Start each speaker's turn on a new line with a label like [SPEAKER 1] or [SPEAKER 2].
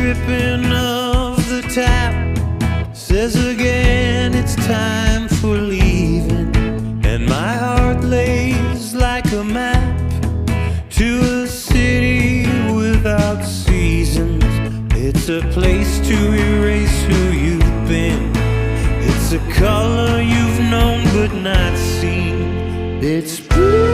[SPEAKER 1] dripping of the tap says again it's time for leaving, and my heart lays like a map to a city without seasons. It's a place to erase who you've been. It's a color you've known but not seen. It's blue.